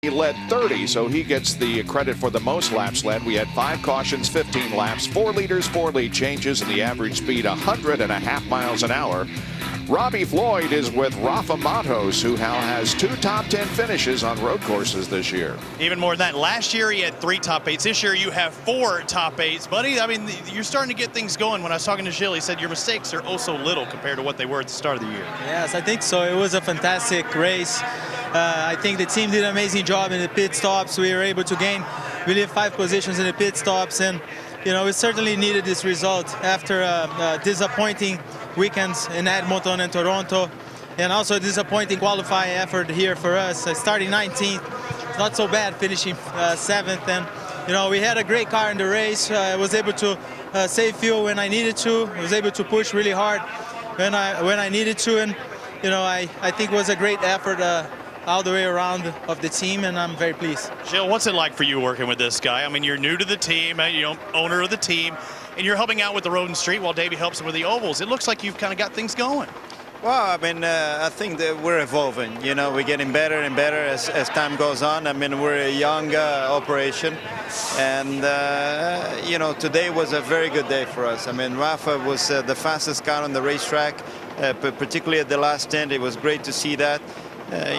He led 30, so he gets the credit for the most laps led. We had 5 cautions, 15 laps, 4 leaders, 4 lead changes, and the average speed 100.5 miles an hour. Robbie Floyd is with Rafa Matos, who now has 2 top 10 finishes on road courses this year. Even more than that, last year he had 3 top 8s. This year you have 4 top 8s. Buddy, I mean, you're starting to get things going. When I was talking to Gilles, he said your mistakes are oh so little compared to what they were at the start of the year. Yes, I think so. It was a fantastic race. I think the team did an amazing job in the pit stops. We were able to gain really 5 positions in the pit stops, and you know, we certainly needed this result after disappointing weekends in Edmonton and Toronto, and also a disappointing qualifying effort here for us. Starting 19th, not so bad, finishing 7th, and you know, we had a great car in the race. I was able to save fuel when I needed to. I was able to push really hard when I needed to, and you know, I think it was a great effort all the way around of the team, and I'm very pleased. Gilles, what's it like for you working with this guy? I mean, you're new to the team, you know, owner of the team, and you're helping out with the road and street while Davey helps him with the ovals. It looks like you've kind of got things going. Well, I mean, I think that we're evolving. You know, we're getting better and better as time goes on. I mean, we're a young operation, and you know, today was a very good day for us. I mean, Rafa was the fastest car on the racetrack, particularly at the last 10. It was great to see that.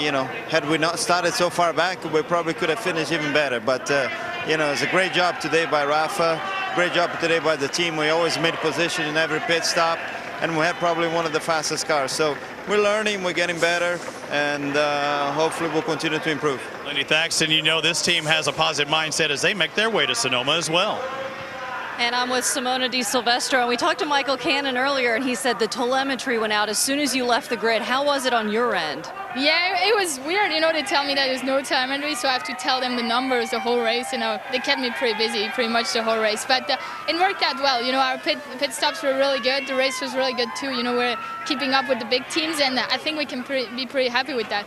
You know, had we not started so far back, we probably could have finished even better. But, you know, it's a great job today by Rafa, great job today by the team. We always made position in every pit stop, and we had probably one of the fastest cars. So we're learning, we're getting better, and hopefully we'll continue to improve. Lenny Thaxton, you know this team has a positive mindset as they make their way to Sonoma as well. And I'm with Simona Di Silvestro, and we talked to Michael Cannon earlier, and he said the telemetry went out as soon as you left the grid. How was it on your end? Yeah, it was weird. You know, they tell me that there's no telemetry, so I have to tell them the numbers the whole race. You know, they kept me pretty busy pretty much the whole race. But it worked out well. You know, our pit stops were really good. The race was really good too. You know, we're keeping up with the big teams, and I think we can be pretty happy with that.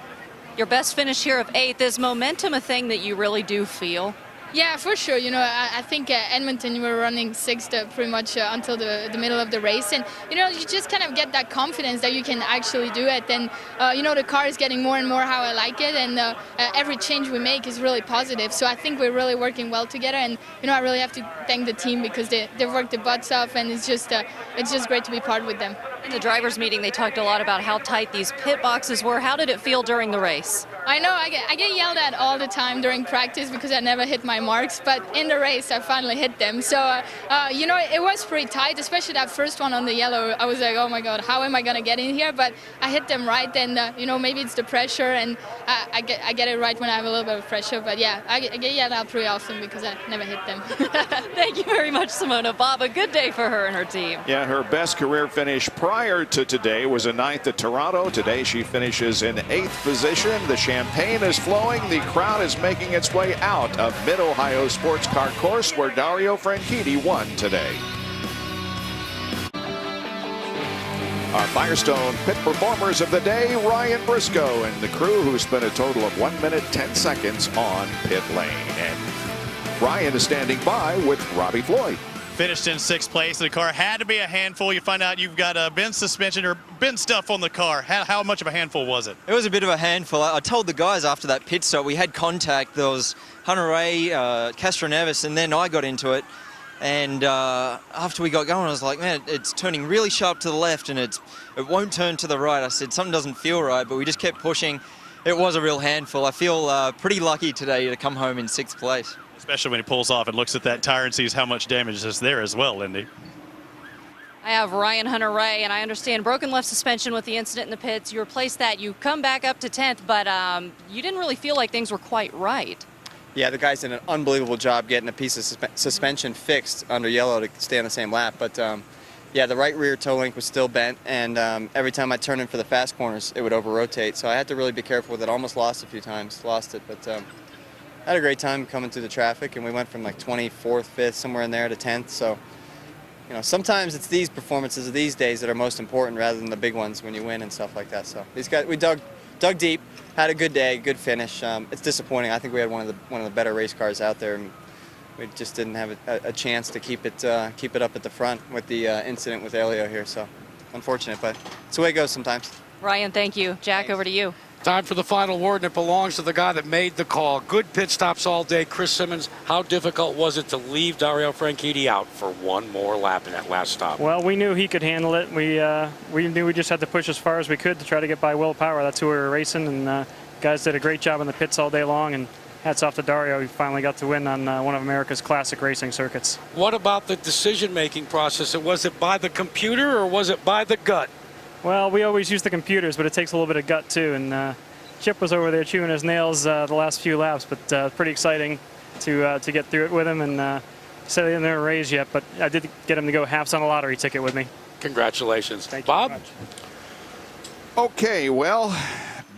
Your best finish here of 8th. Is momentum a thing that you really do feel? Yeah, for sure. You know, I think Edmonton, you were running 6th pretty much until the middle of the race. And, you know, you just kind of get that confidence that you can actually do it. And, you know, the car is getting more and more how I like it. And every change we make is really positive. So I think we're really working well together. And, you know, I really have to thank the team because they've worked their butts off. And it's just great to be part with them. In the drivers' meeting, they talked a lot about how tight these pit boxes were. How did it feel during the race? I know, I get yelled at all the time during practice because I never hit my marks, but in the race I finally hit them. So, you know, it was pretty tight, especially that first one on the yellow. I was like, oh my God, how am I going to get in here? But I hit them right, and, you know, maybe it's the pressure, and I get it right when I have a little bit of pressure. But yeah, I get yelled at pretty often because I never hit them. Thank you very much, Simona. Bob, a good day for her and her team. Yeah, her best career finish prior to today was a 9th at Toronto. Today she finishes in 8th position. The champagne is flowing. The crowd is making its way out of Mid-Ohio Sports Car Course, where Dario Franchitti won today. Our Firestone pit performers of the day, Ryan Briscoe and the crew, who spent a total of 1 minute 10 seconds on pit lane. And Ryan is standing by with Robbie Floyd. Finished in 6th place. The car had to be a handful. You find out you've got a bin suspension or bin stuff on the car. How much of a handful was it? It was a bit of a handful. I told the guys after that pit stop we had contact. There was Hunter Ray, Castro Nevis, and then I got into it. And after we got going, I was like, man, it's turning really sharp to the left, and it won't turn to the right. I said, something doesn't feel right, but we just kept pushing. It was a real handful. I feel pretty lucky today to come home in 6th place. Especially when he pulls off and looks at that tire and sees how much damage is there as well, Indy. I have Ryan Hunter-Ray, and I understand broken left suspension with the incident in the pits. You replaced that. You come back up to 10th, but you didn't really feel like things were quite right. Yeah, the guys did an unbelievable job getting a piece of suspension fixed under yellow to stay on the same lap. But, yeah, the right rear toe link was still bent, and every time I turned in for the fast corners, it would over-rotate. So I had to really be careful with it. Almost lost a few times, lost it, but I had a great time coming through the traffic, and we went from like 24th, 5th, somewhere in there to 10th. So, you know, sometimes it's these performances of these days that are most important rather than the big ones when you win and stuff like that. So these guys, we dug deep, had a good day, good finish. It's disappointing. I think we had one of the better race cars out there, and we just didn't have a chance to keep it up at the front with the incident with Elio here. So unfortunate, but it's the way it goes sometimes. Ryan, thank you. Jack, over to you. Time for the final word, and it belongs to the guy that made the call. Good pit stops all day. Chris Simmons, how difficult was it to leave Dario Franchitti out for one more lap in that last stop? Well, we knew he could handle it. We knew we just had to push as far as we could to try to get by Will Power. That's who we were racing, and guys did a great job in the pits all day long, and hats off to Dario. He finally got to win on one of America's classic racing circuits. What about the decision-making process? Was it by the computer or was it by the gut? Well, we always use the computers, but it takes a little bit of gut too. And Chip was over there chewing his nails the last few laps, but pretty exciting to get through it with him. And said he didn't ever raise yet, but I did get him to go halves on a lottery ticket with me. Congratulations. Thank you Bob? very much. Okay, well,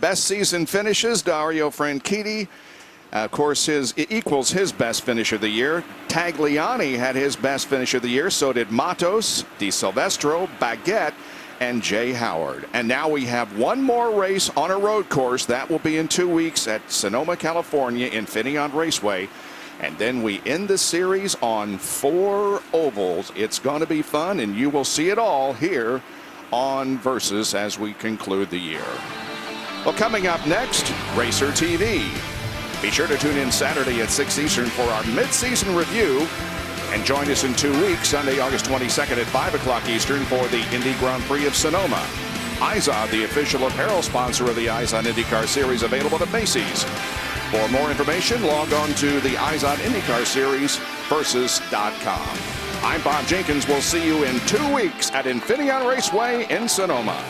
best season finishes, Dario Franchitti. Of course, it equals his best finish of the year. Tagliani had his best finish of the year. So did Matos, Di Silvestro, Baguette, and Jay Howard. And now we have one more race on a road course. That will be in 2 weeks at Sonoma, California, Infineon Raceway. And then we end the series on 4 ovals. It's going to be fun, and you will see it all here on Versus as we conclude the year. Well, coming up next, Racer TV. Be sure to tune in Saturday at 6 Eastern for our mid-season review. And join us in 2 weeks, Sunday, August 22nd at 5 o'clock Eastern for the Indy Grand Prix of Sonoma. IZOD, the official apparel sponsor of the IZOD IndyCar Series, available at Macy's. For more information, log on to the IZOD IndyCar Series, Versus.com. I'm Bob Jenkins. We'll see you in 2 weeks at Infineon Raceway in Sonoma.